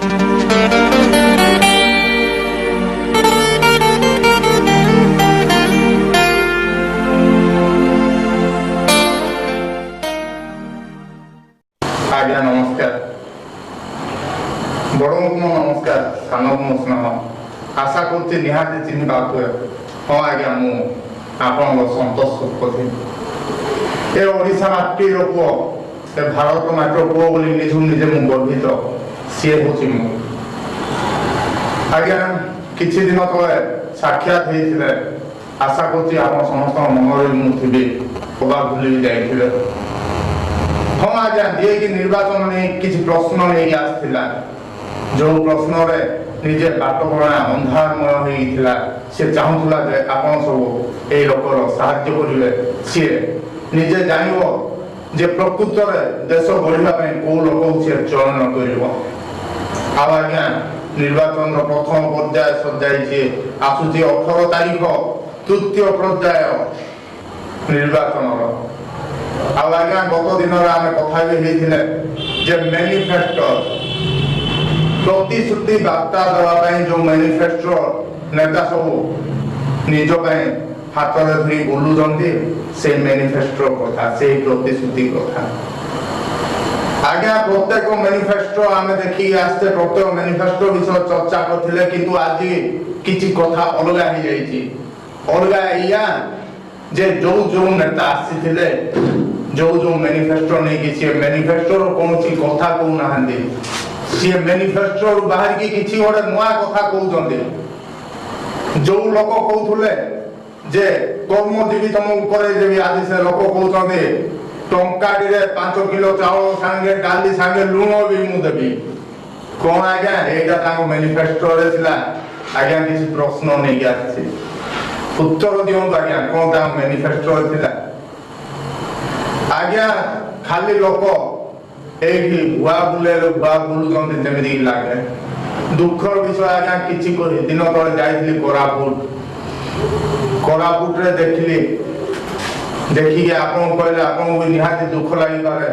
आज्ञा नमस्कार बड़ नमस्कार सान स्नेह आशा कर निहाती चिन्ह पाथे हाँ आज्ञा मुझे सतोष सुखी ए ओडिशा माटीर पुओ ए भारत माटीर पुओ बोली निज निजे मु गर्वित सी हूँ आज्ञा किछि दिन तले साक्षात होते आशा कर समस्त मनोरंजन मुझे कबा भूल जाइए हाँ आज्ञा दिए कि निर्वाचन नहीं किसी प्रश्न नहीं आसला जो प्रश्न रे निजे बाटबणा अंधारमय होता सी चाहूला आपन सब ये लोकर साहाय्य करेंगे सी निजे जान जे प्रकृत देश गढ़ापी कौ लोक सी चयन कर आज्ञा निर्वाचन प्रथम पर्याय सजाई आसूची 18 तारीख तृतीय पर्याय निर्वाचन आज्ञा गत दिन आम कथा भी जे मैनिफेस्टो प्रतिश्रुति बार्ता देवाई जो मैनिफेस्टो नेता सब निज हाथ में धरी बुलुंट से मैनिफेस्टो कथा से प्रतिश्रुति कथा आज्ञा प्रत्येक मैनिफेस्टो आम देखिए आसते प्रत्येक मैनिफेस्टो विषय चर्चा करते किंतु आज किसी कथा अलग हो अलग जे जो जो नेता आसी जो मैनिफेस्टो नहीं कि मैनिफेस्टो कौन कथा कहूना सी मैनिफेस्टो बाहर की किसी गोटे नुआ कथा कहते जो लोक कहते जे कर्मजीवी तुमको करेदेवी आज से लोक कहते टंकाटी 5 किलो चाउल सांगे डाली सांगे लुण भी मु देवी कौन आज्ञा यहाँ मैनिफेस्टो आज्ञा किसी प्रश्न नहीं आसी उत्तर दिंतु आज्ञा कौन मैनिफेस्टो आज्ञा खाली लोक ये भुआ बुले भुआ बुलुंट जमी लगे दुखर विषय आज्ञा किसी दिन तले जाइली कोरापुट रे देखिली देखिए आपन कहले आपन भी निहाती दुख लगी पारे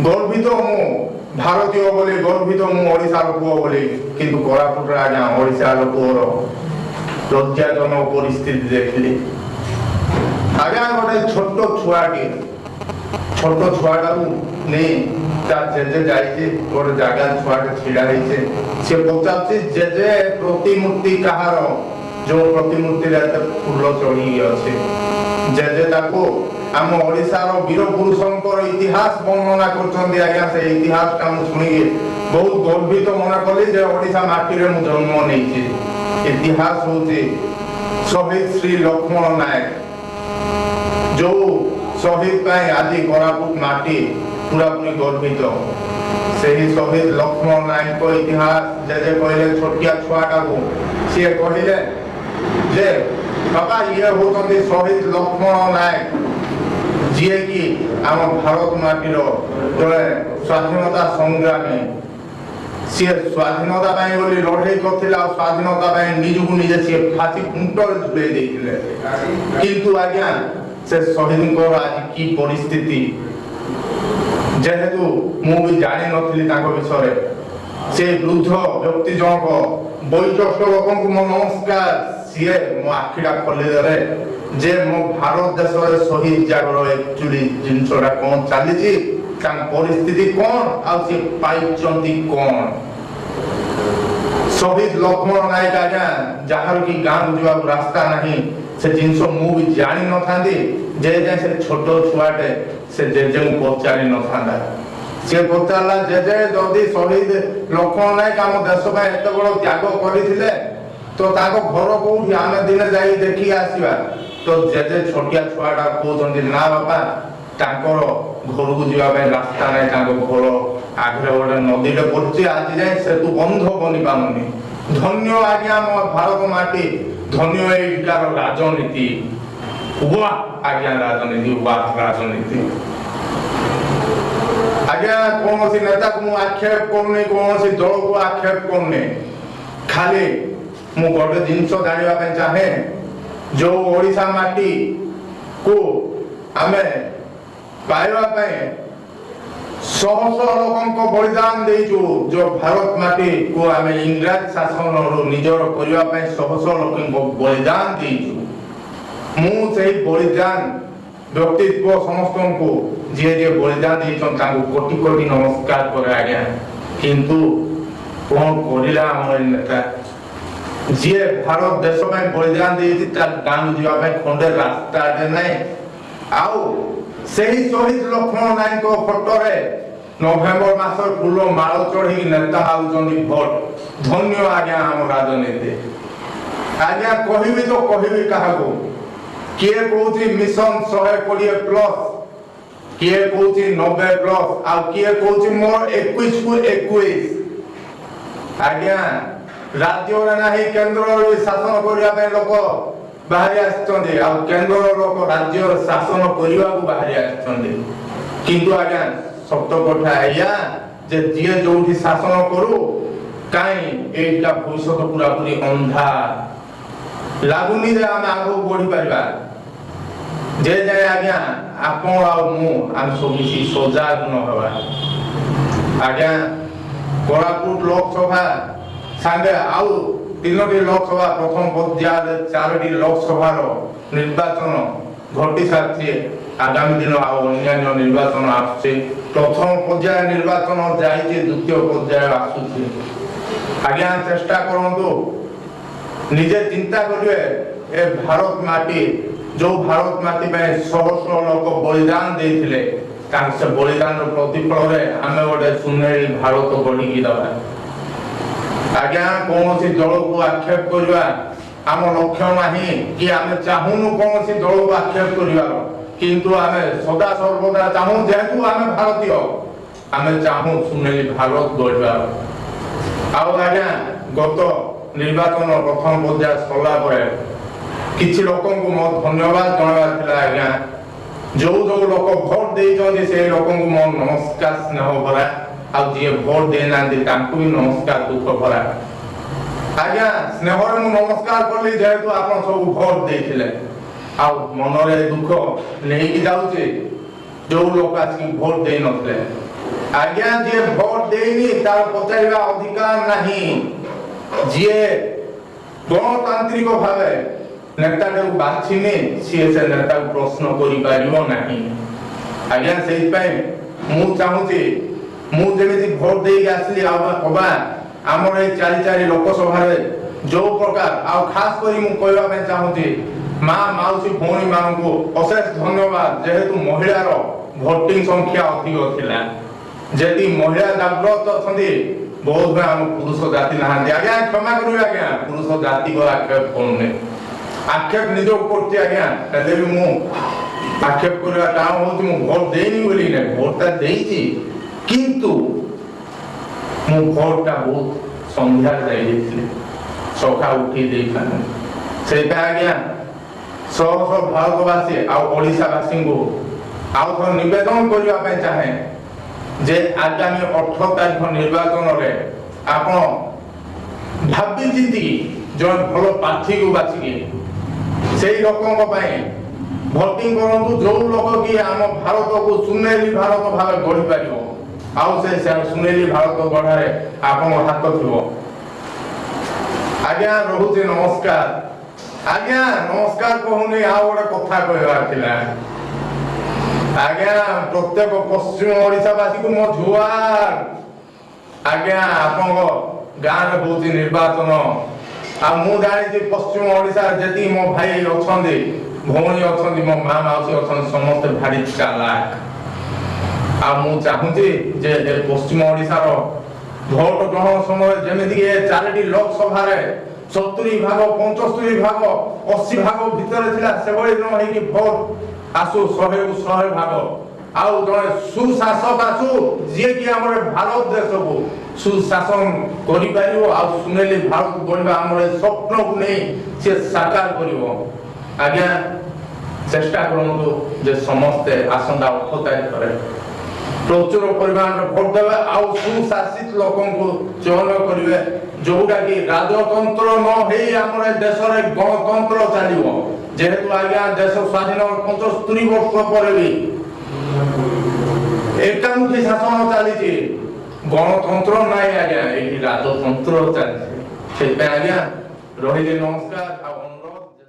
गर्वित मु भारतीय बोली गर्वित मु ओडिसा रो पुओ बोली किंतु कोरापुट रे आज्ञा ओडिसा रो पुओ लज्जाजनक परिस्थिति देखिली आज्ञा गोटे छोट छुआटा नहीं जेजे जाइए गोटे जगह छुआटे छिड़ा सी पचार जेजे प्रतिमूर्ति कहार जो प्रतिमूर्ति फूल चढ़ी अच्छे जेजे आम ओडिशार वीर पुरुषों इतिहास वर्णना करज्ञा से इतिहास टा शुणी बहुत गर्वित मन कली ओडिशा माटी रे जन्म नहीं इतिहास होचे शहीद श्री लक्ष्मण नायक जो शहीद आज कोरापुट माटी पूरा पूरी गर्वित से ही शहीद लक्ष्मण नायक इतिहास जे कहले छोटिया छुआटा को सी कहले जे बाबा ये होती शहीद लक्ष्मण नायक जी कि आम भारत माटीर जड़े स्वाधीनता संग्रामी सी स्वाधीनता लड़े कर स्वाधीनता निजक निजे सी फांसी खुंटर झुले किंतु आज्ञा से शहीद आज की परिस्थिति जेहेतु मुझे जानी नी विषय से वृद्ध व्यक्ति जनक वयोज्येष्ठ लोक मो नमस्कार सी मो आखिटा खोलीदे जे मो भारत देश शहीद जागर एक्चुअली जिनसा कौन चली परिस्थिति कौन आ कौन शहीद लक्ष्मण नायक आज्ञा जार की गाँव को जावा रास्ता नहीं से जिनस मुझे जानी न था जे से छोट छुआटे से जेजे पचारि न था सी पचारा जेजे जदि शहीद लक्ष्मण नायक आम देश एत बड़ त्याग करते तो घर कौटी आम दिने जा देखी आसवा तो जेजे छोटिया छुआटा कहते ना बापा घर को जावाई रास्ता ना घर आगे गोटे नदीटे पड़े आज जाए सेतु बंध बनी पानी धन्य आज्ञा भारत माटी धन्य एकार राजनीति आज्ञा राजनीति राजनीति आज्ञा कौन सी नेता को मुझे आक्षेप करनी कौन सी दल को आक्षेप करनी खाली मु गोटे जिनस जाना चाहे जो ओडिशा माटी को आमे पाइबा शह शह लोकों बलिदान देचु जो भारत माटी को आम इंग्राज शासन निजर करने शह शह लोकों बलिदान देचु मुझे बलिदान व्यक्तित्व समस्त को जी जी बलिदान देते कोटि कोटि नमस्कार करे आज्ञा किंतु कौन करिला हमर नेता जी भारत देश में बलिदान देती गाँव जावाई खंडे रास्ता नहीं आउ सही शहीद लक्ष्मण नायक फोटो रे नवेम्बर मास फूल माल चढ़ी नेता आउचंदी भोट धन्य आज्ञा हम राजनीति आज्ञा कहबी तो कहबी क्या किए कहूँ मिशन 120 प्लस किए कहूँ 90 प्लस आ किए कहूँ मोर 21 को 21 आज्ञा राज्य नहीं केंद्र शासन करने लोक बाहरी आसुच्चंदी आ केंद्र लोक राज्य शासन करने को बाहरी आसुच्चंदी किंतु आज्ञा सत्य कथा या जे जीए जोठी शासन करू काई एटा भविष्य पूरा पूरी अंधार लागुनी जे हम आगो बढ़ी परिबा जे जे आज्ञा आपण आ मु हम सब मिसी सजाग न होबा आज्ञा कोरापुट लोकसभा सांगे आउ तीनोटी लोकसभा प्रथम पर्याय 4टी लोकसभा निर्वाचन घटी सारी आगामी दिन अन्य निर्वाचन आसुचे प्रथम पर्याय निर्वाचन जाइए द्वितीय पर्याय आसुचे आज्ञा चेष्टा करंतु निजे चिंता करिवे ए भारत माटी जो भारत माटी में शह शह लोक बलिदान देथिले से बलिदान प्रतिफल रे आमे गोटे सुनेली भारत गढ़ी दबा आज्ञा कौन सी दल को आक्षेप करवा आम लक्ष्य नहीं कि आम चाहूनु कौन सी दल को आक्षेप करवा किंतु आम सदा सर्वदा चाहूँ जेहेतु आम भारतीय आम चाहूँ सुनेली भारत गढ़ा आज्ञा गत निर्वाचन प्रथम पर्याय सरला पर किसी लोक मो धन्यवाद जनवार आज्ञा जो जो लोक भोट देते से लोक मो नमस्कार स्नेह भरा आ जी भोट देना भी नमस्कार दुख भरा आज्ञा स्नेह नमस्कार कली जेहेतु आप सब भोट देते आ मनरे दुख नहीं जाऊे जो लोग आसिक भोट दे नथिले आज्ञा जी भोट देनी तार पचारिबा अधिकार नहीं जी गणतांत्रिक भाव नेता बाछिने सी से नेता प्रश्न कर आज्ञा से मु चाहूँगी मुझे भोट दे आसली अबा आमर ये 4 लोकसभा जो प्रकार आ खास कर कहवाई चाहूँगी माँ माउसी भौणी मान को अशेष धन्यवाद जेहेतु महिलार भोटिंग संख्या अधिक थिला जदि महिला जागृत अच्छा बहुत आम पुरुष जाति ना आज्ञा क्षमा करू आज्ञा पुरुष जाति को आक्षेप करूने आक्षेप निज करती आज्ञा हेले भी मु आक्षेप करवा कारण हूँ मु भोट देनी बोली ना भोटा देइछि किंतु मु भोटा बहुत संध्या जाइए सखा उठी दे से आज्ञा शह शह भारतवासी आशावासी को आउ थोड़ा निवेदन करने चाहे जे आगामी 18 तारीख निर्वाचन रे आपण भाबी चिंती जो भल प्रार्थी को बाछिके से लोकों भोटिंग करंतु जो लोक कि आम भारत को सुनेली भारत भाव गढ़ी पारिबो आउ से सुनेली भारत गढ़ारे आपण हाथ थिबो आज्ञा रहुचे नमस्कार आज्ञा नमस्कार कहूनी आ गोटे कथा कहबार थिला आज्ञा प्रत्येक पश्चिम ओडिशावासी को मो जुआर आज्ञा आपण गाँव में बहुत निर्वाचन आ मु जानी पश्चिम ओडिशा जति मो भाई अच्छे भौणी अच्छी मो माँ माउसी अच्छे समस्त भारी चालाक आ मु चाहूँगी जे पश्चिम ओडिशार भोट ग्रहण समय जमीक 4टी लोकसभा 70 भाग 75 भाग 80 भाग भितर से दिन भोट आसु 100 भाग आउ जड़े सुशासक आसु जी कि आम भारत देश को सुशासन कर सुनेली भारत गढ़ा आम स्वप्न को नहीं सी साकार कर आज्ञा चेष्टा करूँ जे समस्ते आसंता 8 तारीख प्रचुर परिमाण भोट देवे आउ सुशासित लोकों को चयन करेंगे जोटा कि राजतंत्र न हो देश में गणतंत्र चलो जेहेतु आज्ञा देश स्वाधीन 75 वर्ष पर भी ଏକାମୁଖୀ ଶାସନ ଚାଲିଛି, ଗଣତନ୍ତ୍ର ନାହିଁ ଆଜ୍ଞା, ଏଠି ରାଜତନ୍ତ୍ର ଚାଲିଛି। ସେଥିପାଇଁ ଆଜ୍ଞା ରହିଲେ ନମସ୍କାର ଆଉ ଅନୁରୋଧ।